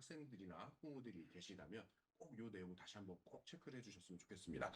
학생들이나 학부모들이 계시다면 꼭 이 내용 다시 한번 꼭 체크를 해주셨으면 좋겠습니다.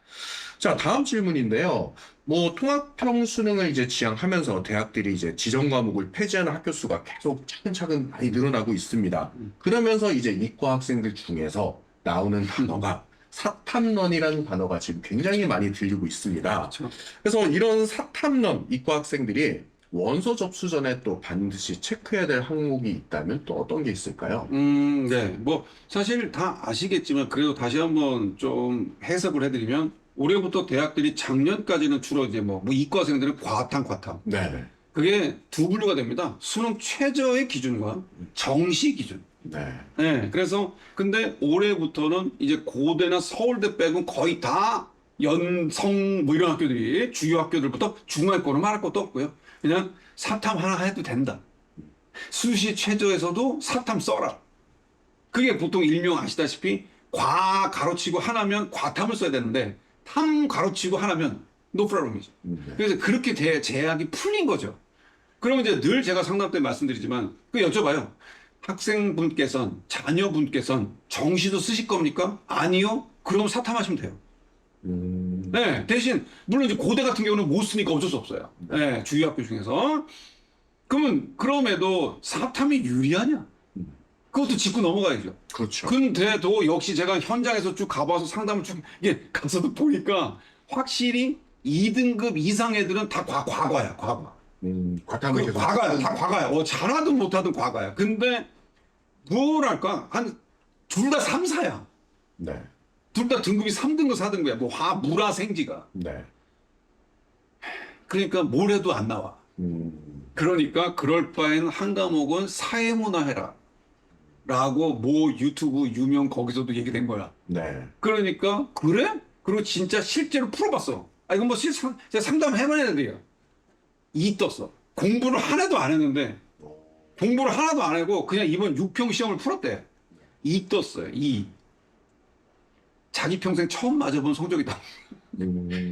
자, 다음 질문인데요. 뭐 통합형 수능을 이제 지향하면서 대학들이 이제 지정 과목을 폐지하는 학교 수가 계속 차근차근 많이 늘어나고 있습니다. 그러면서 이제 이과 학생들 중에서 나오는 단어가 사탐런이라는 단어가 지금 굉장히 많이 들리고 있습니다. 그렇죠. 그래서 이런 사탐런 이과 학생들이 원서 접수 전에 또 반드시 체크해야 될 항목이 있다면 또 어떤 게 있을까요? 네. 뭐, 사실 다 아시겠지만, 그래도 다시 한번 좀 해석을 해드리면, 올해부터 대학들이 작년까지는 주로 이제 뭐 이과생들은 과탐. 네. 그게 두 분류가 됩니다. 수능 최저의 기준과 정시 기준. 네. 네. 그래서, 근데 올해부터는 이제 고대나 서울대 빼곤 거의 다 연성 뭐 이런 학교들이 주요 학교들부터 중하위권은 말할 것도 없고요. 그냥 사탐 하나 해도 된다. 수시 최저에서도 사탐 써라. 그게 보통 일명 아시다시피 과 가로치고 하나면 과탐을 써야 되는데 탐 가로치고 하나면 노프라롱이죠. 그래서 그렇게 제약이 풀린 거죠. 그러면 이제 늘 제가 상담 때 말씀드리지만 그 여쭤봐요. 학생분께선 자녀분께선 정시도 쓰실 겁니까? 아니요. 그럼 사탐하시면 돼요. 네, 대신 물론 이제 고대 같은 경우는 못 쓰니까 어쩔 수 없어요. 네, 주요 학교 중에서. 그러면 그럼에도 사탐이 유리하냐? 그것도 짚고 넘어가야죠. 그렇죠. 근데도 역시 제가 현장에서 쭉 가봐서 상담을 쭉 가서도 보니까 확실히 2등급 이상 애들은 다 과거야, 과거. 과탐을 계속 과거야, 다 과거야. 잘하든 못하든 과거야. 근데 뭐랄까 한 둘 다 3, 4야. 네. 둘 다 등급이 3등급, 4등급이야. 뭐 물화생지가. 네. 그러니까 뭘 해도 안 나와. 그러니까 그럴 바에는 한 과목은 사회문화 해라. 라고 뭐 유튜브 유명 거기서도 얘기된 거야. 네. 그러니까 그래? 그리고 진짜 실제로 풀어봤어. 아 이건 뭐 제가 상담해봐야 돼요. 이 떴어. 공부를 하나도 안 했는데 공부를 하나도 안 하고 그냥 이번 6평 시험을 풀었대. 이 떴어요. 이 자기 평생 처음 맞아본 성적이다.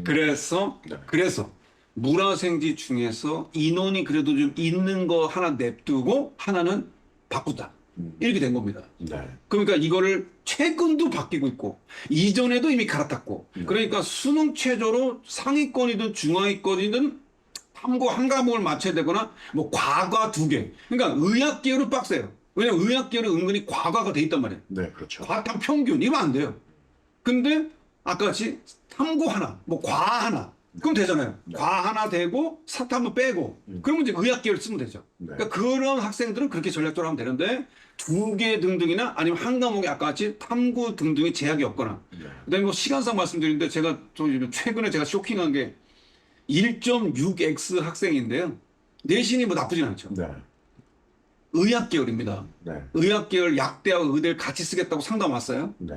그래서 물화생지 중에서 인원이 그래도 좀 있는 거 하나 냅두고 하나는 바꾸다. 이렇게 된 겁니다. 네. 그러니까 이거를 최근도 바뀌고 있고 이전에도 이미 갈아탔고 그러니까 수능 최저로 상위권이든 중하위권이든 탐구 한 과목을 맞춰야 되거나 뭐 과과 2개. 그러니까 의학 계열은 빡세요. 왜냐면 의학 계열은 은근히 과과가 돼 있단 말이에요. 네, 그렇죠. 과탐 평균 이면 안 돼요. 근데 아까 같이 탐구 하나, 뭐 과 하나 그럼 되잖아요. 네. 과 하나 되고 사탐은 빼고 그러면 이제 의학 계열 쓰면 되죠. 네. 그러니까 그런 학생들은 그렇게 전략적으로 하면 되는데 2개 등등이나 아니면 한 과목에 아까 같이 탐구 등등의 제약이 없거나 네. 그다음에 뭐 시간상 말씀드리는데 제가 최근에 제가 쇼킹한 게 1.6x 학생인데요. 내신이 뭐 나쁘진 않죠. 네. 의학 계열입니다. 네. 의학 계열 약대와 의대를 같이 쓰겠다고 상담 왔어요. 네.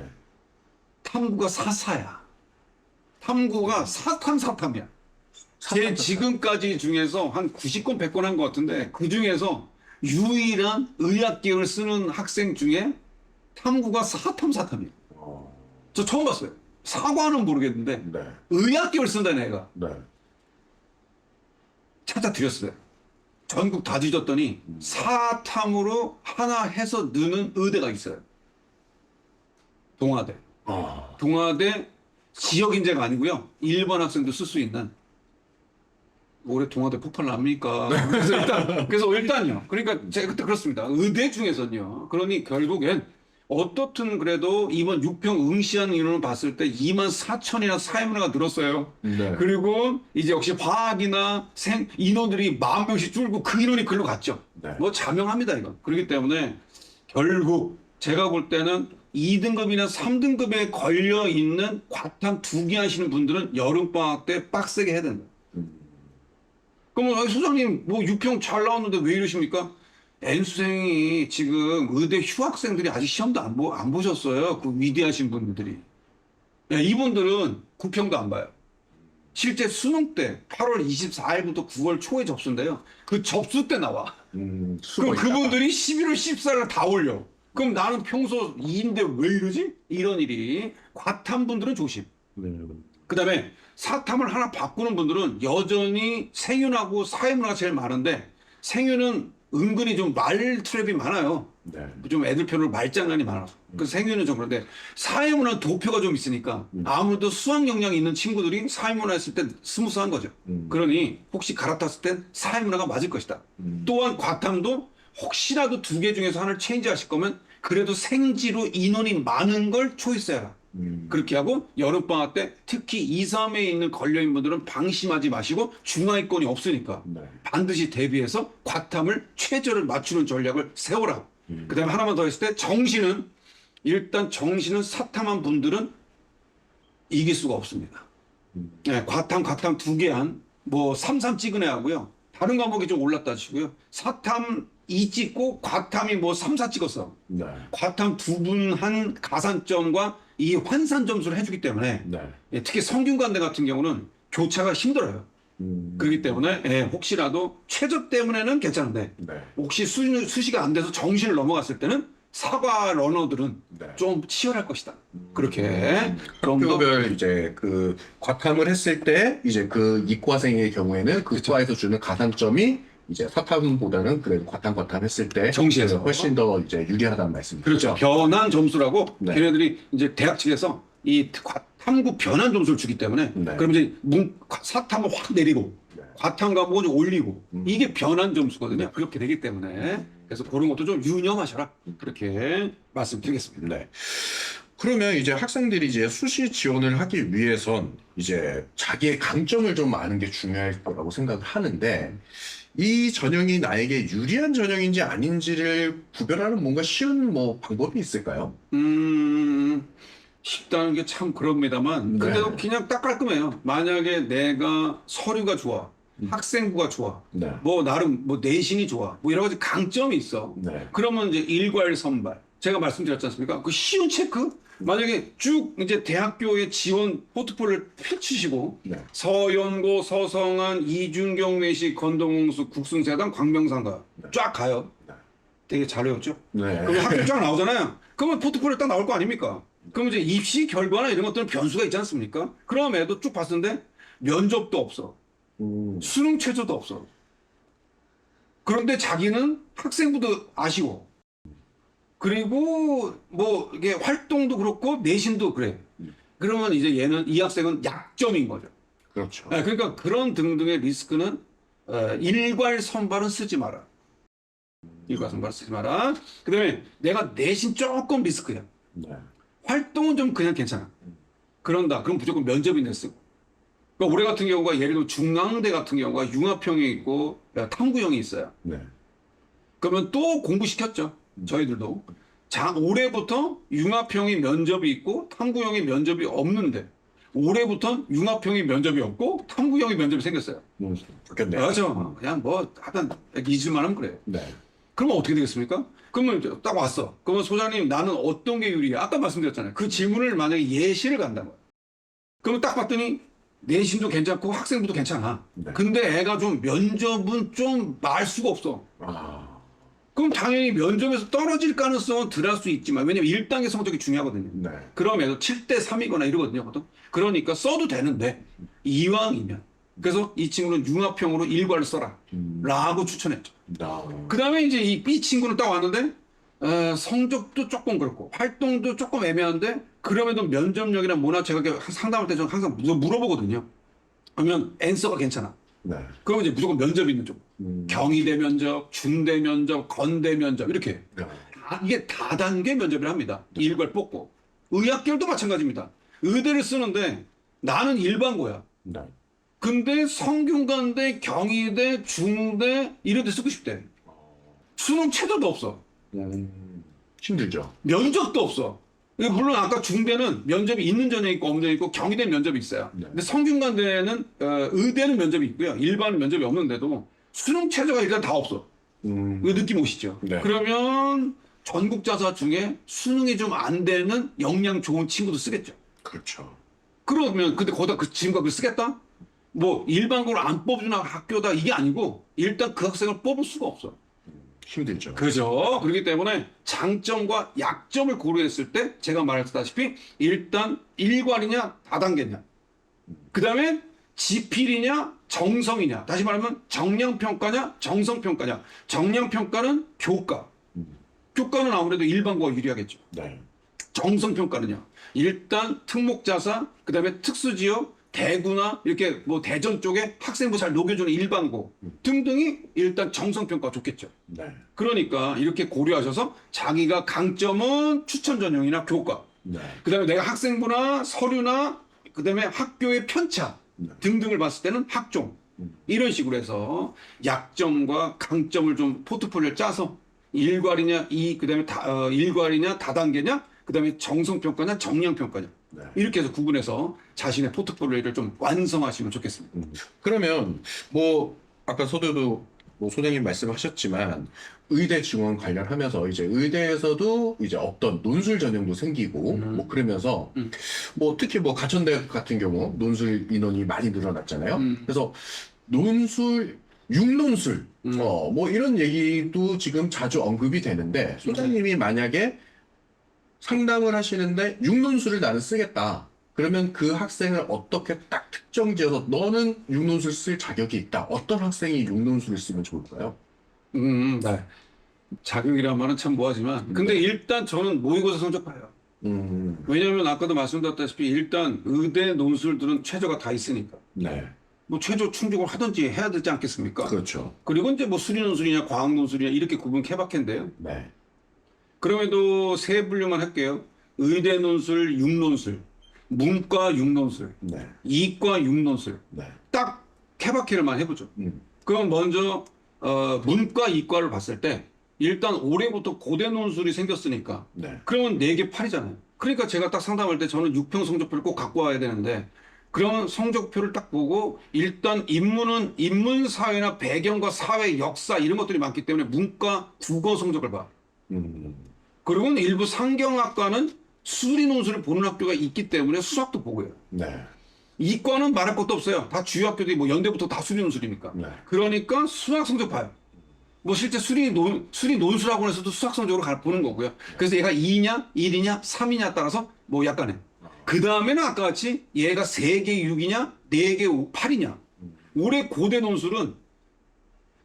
탐구가 사사야. 탐구가 사탐이야. 제 지금까지 중에서 한 90건, 100건 한 것 같은데 그 중에서 유일한 의학 계열 쓰는 학생 중에 탐구가 사탐이에요. 저 처음 봤어요. 사과는 모르겠는데 네. 의학 계열 쓴다는 애가 네. 찾아드렸어요. 전국 다 뒤졌더니 사탐으로 하나 해서 느는 의대가 있어요. 동아대. 동아대 지역 인재가 아니고요. 일반 학생도 쓸 수 있는. 올해 동아대 폭발 납니까? 그래서 일단요. 그러니까 제가 그때 그렇습니다. 의대 중에서는요. 그러니 결국엔 어떻든 그래도 이번 6평 응시하는 인원을 봤을 때 24,000이나 사회문화가 늘었어요. 네. 그리고 이제 역시 화학이나 인원들이 10,000명씩 줄고 그 인원이 글로 갔죠. 네. 뭐 자명합니다, 이건. 그렇기 때문에 결국 제가 볼 때는 2등급이나 3등급에 걸려 있는 과탐 2개 하시는 분들은 여름방학 때 빡세게 해야 된다. 그러면 소장님 뭐 6평 잘 나왔는데 왜 이러십니까? N수생이 지금 의대 휴학생들이 아직 시험도 안 보셨어요. 그 위대하신 분들이. 야, 이분들은 9평도 안 봐요. 실제 수능 때 8월 24일부터 9월 초에 접수인데요. 그 접수 때 나와. 그럼 그분들이 11월 14일 다 올려. 그럼 나는 평소 2인데 왜 이러지? 이런 일이. 과탐 분들은 조심. 그 다음에 사탐을 하나 바꾸는 분들은 여전히 생윤하고 사회문화가 제일 많은데 생윤은 은근히 좀 말 트랩이 많아요. 네. 좀 애들 편으로 말장난이 많아서. 그 생유는 좀 그런데 사회문화 도표가 좀 있으니까 아무래도 수학 역량이 있는 친구들이 사회문화 했을 때 스무스한 거죠. 그러니 혹시 갈아탔을 땐 사회문화가 맞을 것이다. 또한 과탐도 혹시라도 두 개 중에서 하나를 체인지 하실 거면 그래도 생지로 인원이 많은 걸 초이스해라. 그렇게 하고 여름방학 때 특히 2, 3에 있는 걸려있는 분들은 방심하지 마시고 중하위권이 없으니까 네. 반드시 대비해서 과탐을 최저를 맞추는 전략을 세우라고. 그 다음에 하나만 더 했을 때 정시는 사탐한 분들은 이길 수가 없습니다. 네, 과탐 두 개 한, 뭐, 3, 3 찍은 애 하고요. 다른 과목이 좀 올랐다 치고요. 사탐 2 찍고 과탐이 뭐 3, 4 찍었어. 네. 과탐 두 분 한 가산점과 이 환산 점수를 해주기 때문에 네. 예, 특히 성균관대 같은 경우는 교차가 힘들어요. 그렇기 때문에 예, 혹시라도 최저 때문에는 괜찮은데 네. 혹시 수시가 안 돼서 정시를 넘어갔을 때는 사과 러너들은 네. 좀 치열할 것이다. 그렇게 좀 더 학교별 이제 그 과탐을 했을 때 이제 그 이과생의 경우에는 그 과에서 주는 가산점이 이제 사탐보다는 그래도 과탐 했을 때 정시에서. 훨씬 더 이제 유리하다는 말씀이죠. 그렇죠. 변환 점수라고 네. 걔네들이 이제 대학 측에서 이 탐구 변환 점수를 주기 때문에 네. 그럼 이제 사탐을 확 내리고 네. 과탐 과목은 좀 올리고 이게 변환 점수거든요. 그렇게 되기 때문에 그래서 그런 것도 좀 유념하셔라. 그렇게 말씀드리겠습니다. 네. 그러면 이제 학생들이 이제 수시 지원을 하기 위해선 이제 자기의 강점을 좀 아는 게 중요할 거라고 생각을 하는데 이 전형이 나에게 유리한 전형인지 아닌지를 구별하는 뭔가 쉬운 뭐 방법이 있을까요? 쉽다는 게 참 그럽니다만 근데도 네. 그냥 딱 깔끔해요. 만약에 내가 서류가 좋아, 학생부가 좋아, 네. 뭐 나름 뭐 내신이 좋아, 뭐 여러 가지 강점이 있어. 네. 그러면 이제 일괄 선발. 제가 말씀드렸지 않습니까? 그 쉬운 체크? 만약에 쭉 이제 대학교의 지원 포트폴리오를 펼치시고 네. 서연고, 서성한, 이준경 외시, 건동홍수, 국승세당, 광명상가 쫙 가요. 네. 되게 잘 외웠죠? 네. 그럼 학교 쫙 나오잖아요. 그러면 포트폴리오 딱 나올 거 아닙니까? 그럼 이제 입시 결과나 이런 것들은 변수가 있지 않습니까? 그럼에도 쭉 봤는데 면접도 없어. 수능 최저도 없어. 그런데 자기는 학생부도 아쉬워. 그리고 뭐 이게 활동도 그렇고 내신도 그래. 그러면 이제 이 학생은 약점인 거죠. 그렇죠. 네, 그러니까 그런 등등의 리스크는 일괄 선발은 쓰지 마라. 일괄 선발 쓰지 마라. 그다음에 내가 내신 조금 리스크야. 네. 활동은 좀 그냥 괜찮아. 그런다. 그럼 무조건 면접인데 쓰고. 그러니까 올해 같은 경우가 예를 들어 중앙대 같은 경우가 융합형이 있고 탐구형이 있어요. 네. 그러면 또 공부시켰죠. 저희들도. 올해부터 융합형이 면접이 있고 탐구형이 면접이 없는데 올해부터 융합형이 면접이 없고 탐구형이 면접이 생겼어요. 좋겠네요. 그렇죠. 그냥 뭐 하여튼 잊을만 하면 그래요. 네. 그러면 어떻게 되겠습니까? 그러면 딱 왔어. 그러면 소장님 나는 어떤 게 유리해? 아까 말씀드렸잖아요. 그 질문을 만약에 예시를 간다는 거야. 그러면 딱 봤더니 내신도 괜찮고 학생부도 괜찮아. 네. 근데 애가 좀 면접은 좀 말 수가 없어. 그럼 당연히 면접에서 떨어질 가능성은 덜 할 수 있지만 왜냐면 1단계 성적이 중요하거든요. 네. 그럼에도 7대 3이거나 이러거든요. 보통. 그러니까 써도 되는데 이왕이면 그래서 이 친구는 융합형으로 일괄을 써라 라고 추천했죠. 그 다음에 이제 이 친구는 딱 왔는데 성적도 조금 그렇고 활동도 조금 애매한데 그럼에도 면접력이나 뭐나 제가 상담할 때 저는 항상 물어보거든요. 그러면 앤서가 괜찮아. 네. 그러면 이제 무조건 면접 있는 쪽. 경희대 면접, 중대 면접, 건대 면접 이렇게 네. 이게 다단계 면접을 합니다. 일괄 뽑고 의학결도 마찬가지입니다. 의대를 쓰는데 나는 일반고야. 네. 근데 성균관대, 경희대, 중대 이런 데 쓰고 싶대. 수능 최저도 없어. 힘들죠. 면접도 없어. 물론 아까 중대는 면접이 있는 전형이 있고 없는 전형이 있고 경희대는 면접이 있어요. 네. 근데 성균관대는 의대는 면접이 있고요. 일반은 면접이 없는데도 수능 최저가 일단 다 없어. 그 느낌 오시죠? 네. 그러면 전국자사 중에 수능이 좀 안 되는 역량 좋은 친구도 쓰겠죠. 그렇죠. 그러면 근데 거기다 그 친구가 그걸 쓰겠다? 뭐 일반고를 안 뽑주는 학교다 이게 아니고 일단 그 학생을 뽑을 수가 없어. 힘들죠. 그죠? 그렇기 때문에 장점과 약점을 고려했을 때 제가 말했다시피 일단 일괄이냐 다단계냐 그 다음에 지필이냐 정성이냐, 다시 말하면 정량평가냐 정성평가냐. 정량평가는 교과, 교과는 아무래도 일반고가 유리하겠죠. 네. 정성평가는요, 일단 특목자사, 그 다음에 특수지역, 대구나 이렇게 뭐 대전 쪽에 학생부 잘 녹여주는 일반고 등등이 일단 정성평가가 좋겠죠. 네. 그러니까 이렇게 고려하셔서 자기가 강점은 추천 전형이나 교과, 네. 그 다음에 내가 학생부나 서류나 그 다음에 학교의 편차 등등을 봤을 때는 학종, 이런 식으로 해서 약점과 강점을 좀 포트폴리오를 짜서 일괄이냐 그 다음에 일괄이냐 다단계냐, 그 다음에 정성평가냐 정량평가냐, 네. 이렇게 해서 구분해서 자신의 포트폴리오를 좀 완성하시면 좋겠습니다. 그러면 뭐 아까 소대도 뭐 소장님 말씀하셨지만 의대 지원 관련하면서 이제 의대에서도 이제 어떤 논술 전형도 생기고 뭐 그러면서 뭐 특히 뭐 가천대 같은 경우 논술 인원이 많이 늘어났잖아요. 그래서 논술 육논술 뭐 이런 얘기도 지금 자주 언급이 되는데 소장님이 만약에 상담을 하시는데 육논술을 나는 쓰겠다. 그러면 그 학생을 어떻게 딱 특정지어서 너는 육논술 쓸 자격이 있다. 어떤 학생이 육논술을 쓰면 좋을까요? 네. 자격이란 말은 참 뭐하지만, 근데 일단 저는 모의고사 성적 봐요. 왜냐하면 아까도 말씀드렸다시피 일단 의대 논술들은 최저가 다 있으니까 네. 뭐 최저 충족을 하든지 해야 되지 않겠습니까? 그렇죠. 그리고 이제 뭐 수리 논술이냐 과학 논술이냐 이렇게 구분 케바케인데요. 네. 그럼에도 세 분류만 할게요. 의대 논술, 육논술, 문과 육논술, 네. 이과 육논술. 네. 딱 케바케를만 해보죠. 그럼 먼저 문과 이과를 봤을 때 일단 올해부터 고대 논술이 생겼으니까 네. 그러면 4개 8이잖아요. 그러니까 제가 딱 상담할 때 저는 6평 성적표를 꼭 갖고 와야 되는데, 그러면 성적표를 딱 보고 일단 인문은 인문 사회나 배경과 사회 역사 이런 것들이 많기 때문에 문과 국어 성적을 봐. 그리고 일부 상경학과는 수리 논술을 보는 학교가 있기 때문에 수학도 보고요. 네. 이과는 말할 것도 없어요. 다 주요 학교들이 뭐 연대부터 다 수리 논술이니까. 네. 그러니까 수학 성적 봐요. 뭐 실제 수리 논술학원에서도 수학 성적으로 보는 거고요. 그래서 얘가 2냐, 1이냐, 3이냐 따라서 뭐 약간의. 그 다음에는 아까 같이 얘가 3개 6이냐, 4개 8이냐. 올해 고대 논술은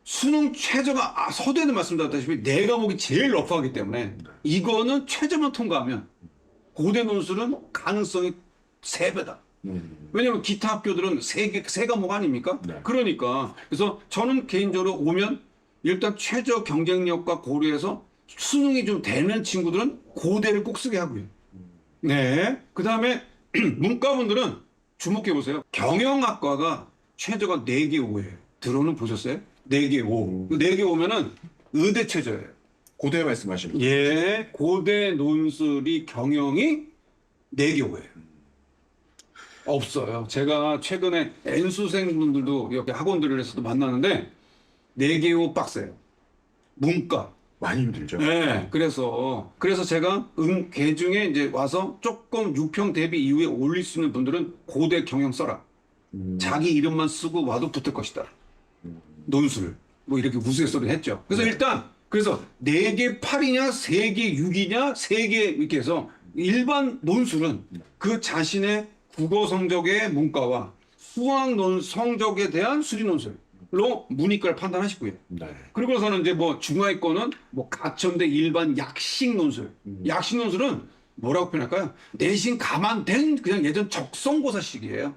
수능 최저가 서두에도 말씀드렸다시피 4과목이 제일 러프하기 때문에 이거는 최저만 통과하면 고대 논술은 가능성이 3배다. 왜냐면 기타 학교들은 세 과목 아닙니까? 네. 그러니까 그래서 저는 개인적으로 오면 일단 최저 경쟁력과 고려해서 수능이 좀 되는 친구들은 고대를 꼭 쓰게 하고요. 네. 그 다음에 문과분들은 주목해 보세요. 경영학과가 최저가 4개 5예요. 들어는 보셨어요? 4개 5. 4개 5면은 의대 최저예요. 고대 말씀하시는 거. 예. 고대 논술이 경영이 4개 5예요. 없어요. 제가 최근에 N수생분들도 이렇게 학원들을 해서도 만나는데 4개 5 빡세요. 문과. 많이 힘들죠. 네. 그래서 제가 개중에 이제 와서 조금 6평 대비 이후에 올릴 수 있는 분들은 고대 경영 써라. 자기 이름만 쓰고 와도 붙을 것이다. 논술. 뭐 이렇게 우스갯소리 했죠. 그래서 일단 그래서 4개 8이냐 3개 6이냐 3개 이렇게 해서 일반 논술은 그 자신의 국어 성적의 문과와 수학 성적에 대한 수리 논술로 문이과를 판단하시고요. 네. 그리고서는 이제 뭐 중하위권은 뭐 가천대 일반 약식 논술. 약식 논술은 뭐라고 표현할까요? 내신 감안된 그냥 예전 적성고사식이에요.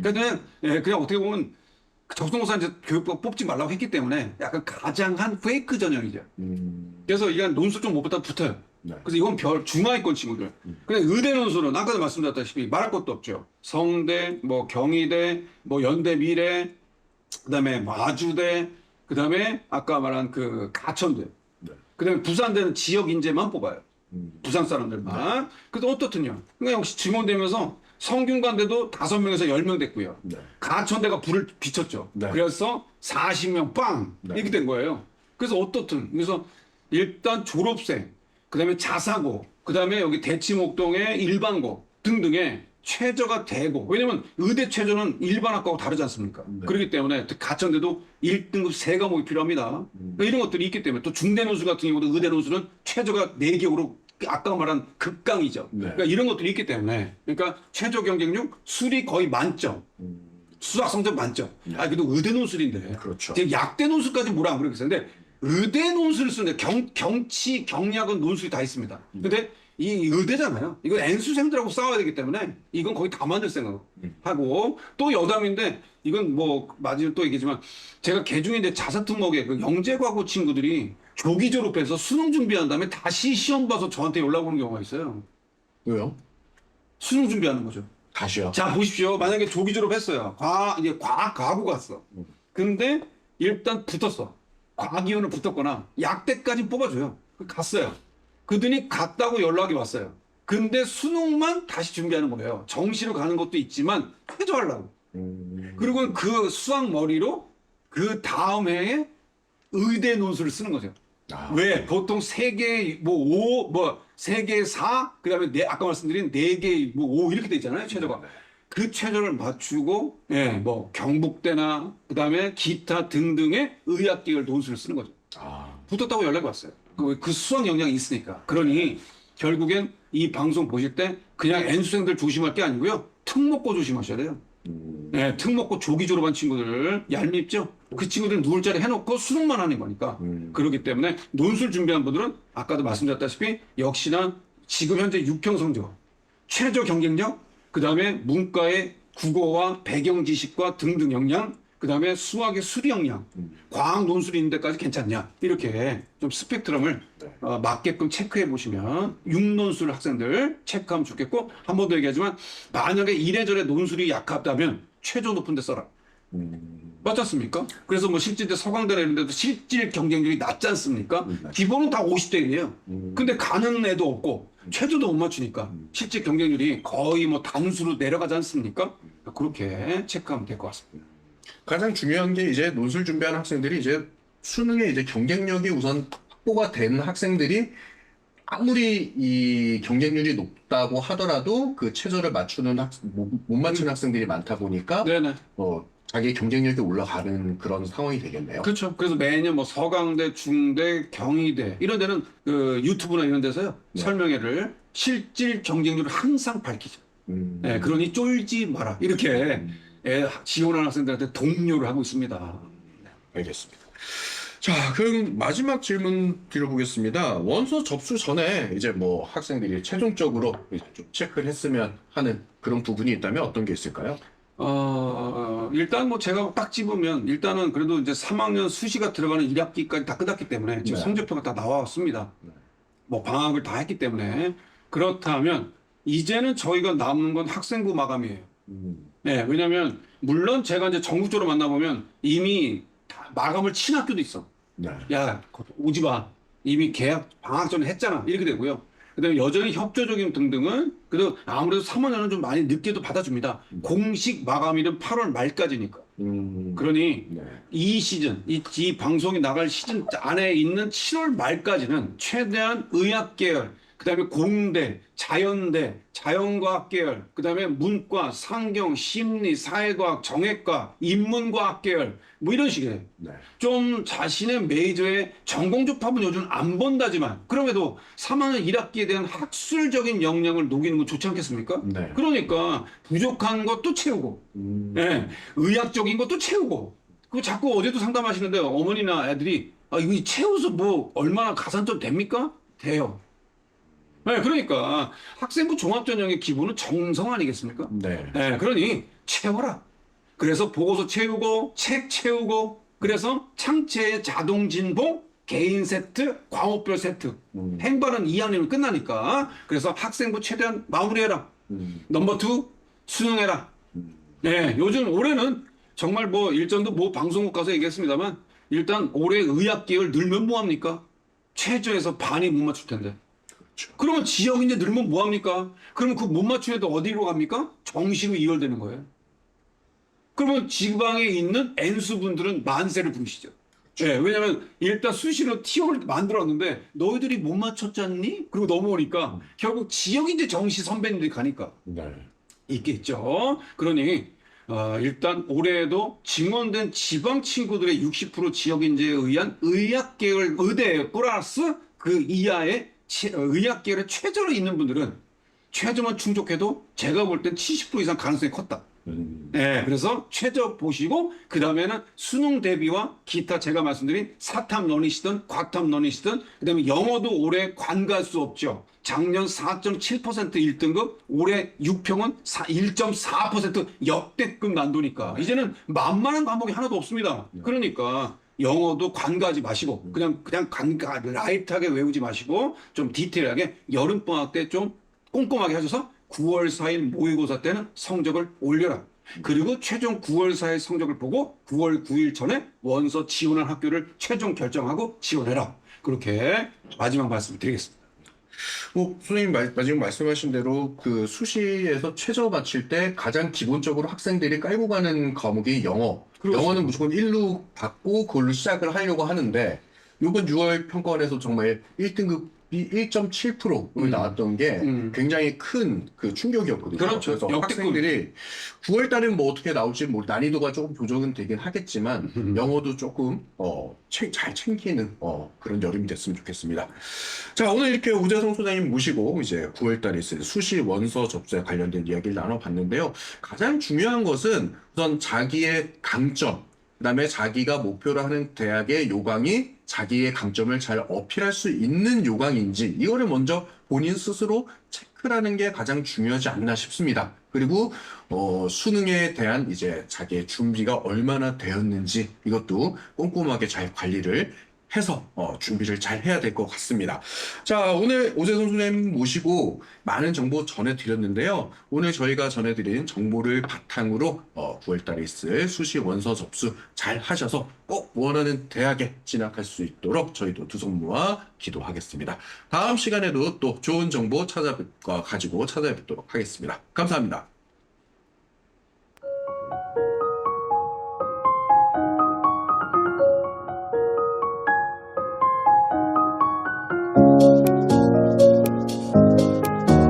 그냥 어떻게 보면 적성고사 이제 교육법 뽑지 말라고 했기 때문에 약간 가장한 페이크 전형이죠. 그래서 이게 논술 좀 못 보다 붙어요. 네. 그래서 이건 중하위권 친구들. 근데 의대 논술은 아까도 말씀드렸다시피 말할 것도 없죠. 성대, 뭐 경희대, 뭐 연대 미래, 그다음에 뭐 아주대, 그다음에 아까 말한 그 가천대, 네. 그다음에 부산대는 지역 인재만 뽑아요. 부산 사람들만. 그래서 어떻든요. 그러니까 역시 증원되면서 성균관대도 5명에서 10명 됐고요. 네. 가천대가 불을 비췄죠. 네. 그래서 40명 빵 네. 이렇게 된 거예요. 그래서 어떻든 그래서 일단 졸업생, 그다음에 자사고, 그다음에 여기 대치목동의 일반고 등등의 최저가 되고, 왜냐면 의대 최저는 일반 학과하고 다르지 않습니까? 네. 그렇기 때문에 가천대도 1등급 3과목이 필요합니다. 그러니까 이런 것들이 있기 때문에 또 중대 논술 같은 경우도 의대 논술은 최저가 4개로 아까 말한 극강이죠. 네. 그러니까 이런 것들이 있기 때문에 그러니까 최저 경쟁력 술이 거의 만점. 수학 성적 만점. 아, 그래도 의대 논술인데. 그렇죠. 이제 약대 논술까지 뭐라 안 그러겠어요. 근데 의대 논술을 쓰는데 경치, 경약은 논술이 다 있습니다. 근데 이 의대잖아요. 이건 N수생들하고 싸워야 되기 때문에 이건 거의 다 만들 생각하고 또 여담인데 이건 뭐 마지막에 또 얘기지만 제가 개중에 이제 자사특목에 그 영재과고 친구들이 조기 졸업해서 수능 준비한 다음에 다시 시험 봐서 저한테 연락 오는 경우가 있어요. 왜요? 수능 준비하는 거죠. 다시요. 자, 보십시오. 만약에 조기 졸업했어요. 이제 과학고 갔어. 근데 일단 붙었어. 과기원을 붙었거나 약대까지 뽑아줘요. 갔어요. 그더니 갔다고 연락이 왔어요. 근데 수능만 다시 준비하는 거예요. 정시로 가는 것도 있지만 최저하려고. 그리고 그 수학 머리로 그 다음 해에 의대 논술을 쓰는 거죠. 아. 왜? 보통 3개, 뭐 3개 4, 그 다음에 아까 말씀드린 4개, 5 이렇게 돼 있잖아요, 최저가. 그 최저를 맞추고, 예, 뭐, 경북대나, 그 다음에 기타 등등의 의학계열 논술을 쓰는 거죠. 아. 붙었다고 연락이 왔어요. 그 수학 역량이 있으니까. 그러니, 결국엔 이 방송 보실 때 그냥 N수생들 조심할 게 아니고요. 특목고 조심하셔야 돼요. 예, 특목고 조기 졸업한 친구들 얄밉죠? 그 친구들은 누울 자리 해놓고 수능만 하는 거니까. 그렇기 때문에 논술 준비한 분들은 아까도 말씀드렸다시피 역시나 지금 현재 6평 성적, 최저 경쟁력, 그 다음에 문과의 국어와 배경 지식과 등등 역량, 그 다음에 수학의 수리 역량, 과학 논술이 있는 데까지 괜찮냐. 이렇게 좀 스펙트럼을 맞게끔 체크해 보시면 6논술 학생들 체크하면 좋겠고, 한 번 더 얘기하지만 만약에 이래저래 논술이 약하다면 최저 높은 데 써라. 맞지 않습니까? 그래서 뭐 실질대 서강대나 이런 데도 실질 경쟁률이 낮지 않습니까? 기본은 다 50대이에요. 근데 가는 애도 없고 최저도 못 맞추니까 실질 경쟁률이 거의 뭐 단수로 내려가지 않습니까? 그렇게 체크하면 될 것 같습니다. 가장 중요한 게 이제 논술 준비하는 학생들이 이제 수능에 이제 경쟁력이 우선 확보가 된 학생들이 아무리 이 경쟁률이 높다고 하더라도 그 최저를 맞추는 못 맞추는 학생들이 많다 보니까 네네. 자기 경쟁력이 올라가는 그런 상황이 되겠네요. 그렇죠. 그래서 매년 뭐 서강대, 중대, 경희대 이런 데는 그 유튜브나 이런 데서요 설명회를 실질 경쟁률을 항상 밝히죠. 네, 그러니 쫄지 마라 이렇게 지원하는 학생들한테 독려를 하고 있습니다. 알겠습니다. 자, 그럼 마지막 질문 드려보겠습니다. 원서 접수 전에 이제 뭐 학생들이 최종적으로 이제 좀 체크를 했으면 하는 그런 부분이 있다면 어떤 게 있을까요? 일단 뭐 제가 딱 집으면 일단은 그래도 이제 3학년 수시가 들어가는 1학기까지 다 끝났기 때문에 지금 네. 성적표가 다 나왔습니다. 뭐 방학을 다 했기 때문에 그렇다면 이제는 저희가 남는 건 학생부 마감이에요. 네, 왜냐면 물론 제가 이제 전국적으로 만나보면 이미 다 마감을 친 학교도 있어. 네. 야, 오지 마. 이미 계약 방학 전에 했잖아. 이렇게 되고요. 그다음에 여전히 협조적인 등등은 그래도 아무래도 3학년은 좀 많이 늦게도 받아줍니다. 공식 마감일은 8월 말까지니까. 그러니 네. 이 시즌, 이 방송이 나갈 시즌 안에 있는 7월 말까지는 최대한 의학 계열, 그다음에 공대, 자연대, 자연과학 계열, 그다음에 문과, 상경, 심리, 사회과학, 정외과, 인문과학 계열 뭐 이런 식이에요. 네. 좀 자신의 메이저의 전공조합은 요즘 안 본다지만 그럼에도 3학년 1학기에 대한 학술적인 역량을 녹이는 건 좋지 않겠습니까? 네. 그러니까 부족한 것도 채우고 예, 의학적인 것도 채우고 그 자꾸 어제도 상담하시는데 어머니나 애들이 이거 채워서 뭐 얼마나 가산점 됩니까? 돼요. 네, 그러니까 학생부 종합전형의 기본은 정성 아니겠습니까? 네. 네, 그러니 채워라. 그래서 보고서 채우고 책 채우고 그래서 창체의 자동 진봉 개인 세트 과목별 세트 행반은 2학년이면 끝나니까 그래서 학생부 최대한 마무리해라. 넘버 2 수능해라. 네, 요즘 올해는 정말 뭐 일전도 뭐 방송국 가서 얘기했습니다만 일단 올해 의학 계열 늘면 뭐합니까? 최저에서 반이 못 맞출 텐데. 그러면 지역 이제 늘면 뭐합니까? 그러면 그 못 맞춘 애들 어디로 갑니까? 정시로 이월되는 거예요. 그러면 지방에 있는 N수분들은 만세를 부르시죠. 네, 왜냐면 일단 수시로 티오를 만들었는데 너희들이 못 맞췄잖니? 그리고 넘어오니까 결국 지역 이제 정시 선배님들이 가니까 네. 있겠죠. 그러니 일단 올해에도 증원된 지방 친구들의 60% 지역 인재에 의한 의학 계열 의대 플러스 그 이하의 의학 계열에 최저로 있는 분들은 최저만 충족해도 제가 볼 땐 70% 이상 가능성이 컸다. 네, 그래서 최저 보시고 그 다음에는 수능 대비와 기타 제가 말씀드린 사탐런이시든 과탐런이시든 그 다음에 영어도 올해 관갈 수 없죠. 작년 4.7% 1등급, 올해 6평은 1.4% 역대급 난도니까 이제는 만만한 과목이 하나도 없습니다. 그러니까 영어도 관가하지 마시고 그냥 관가 라이트하게 외우지 마시고 좀 디테일하게 여름방학 때 좀 꼼꼼하게 하셔서 9월 4일 모의고사 때는 성적을 올려라. 그리고 최종 9월 4일 성적을 보고 9월 9일 전에 원서 지원한 학교를 최종 결정하고 지원해라. 그렇게 마지막 말씀을 드리겠습니다. 선생님 마지막 말씀하신 대로 그 수시에서 최저 맞출 때 가장 기본적으로 학생들이 깔고 가는 과목이 영어. 그렇죠. 영어는 무조건 1루 받고 그걸로 시작을 하려고 하는데 이번 6월 평가원에서 정말 1등급이 1.7%를 나왔던 게 굉장히 큰 그 충격이었거든요. 그렇죠. 그래서 역대급. 학생들이 9월 달에는 뭐 어떻게 나올지 난이도가 조금 조정은 되긴 하겠지만 영어도 조금 잘 챙기는 그런 여름이 됐으면 좋겠습니다. 자, 오늘 이렇게 우재성 소장님 모시고 이제 9월 달에 있을 수시 원서 접수에 관련된 이야기를 나눠봤는데요. 가장 중요한 것은 우선 자기의 강점, 그다음에 자기가 목표로 하는 대학의 요강이 자기의 강점을 잘 어필할 수 있는 요강인지 이거를 먼저 본인 스스로 체크라는 게 가장 중요하지 않나 싶습니다. 그리고 수능에 대한 이제 자기의 준비가 얼마나 되었는지 이것도 꼼꼼하게 잘 관리를 해서 준비를 잘 해야 될 것 같습니다. 자, 오늘 오재성 선생님 모시고 많은 정보 전해드렸는데요. 오늘 저희가 전해드린 정보를 바탕으로 9월달에 있을 수시 원서 접수 잘 하셔서 꼭 원하는 대학에 진학할 수 있도록 저희도 두 손 모아 기도하겠습니다. 다음 시간에도 또 좋은 정보 가지고 찾아뵙도록 하겠습니다. 감사합니다.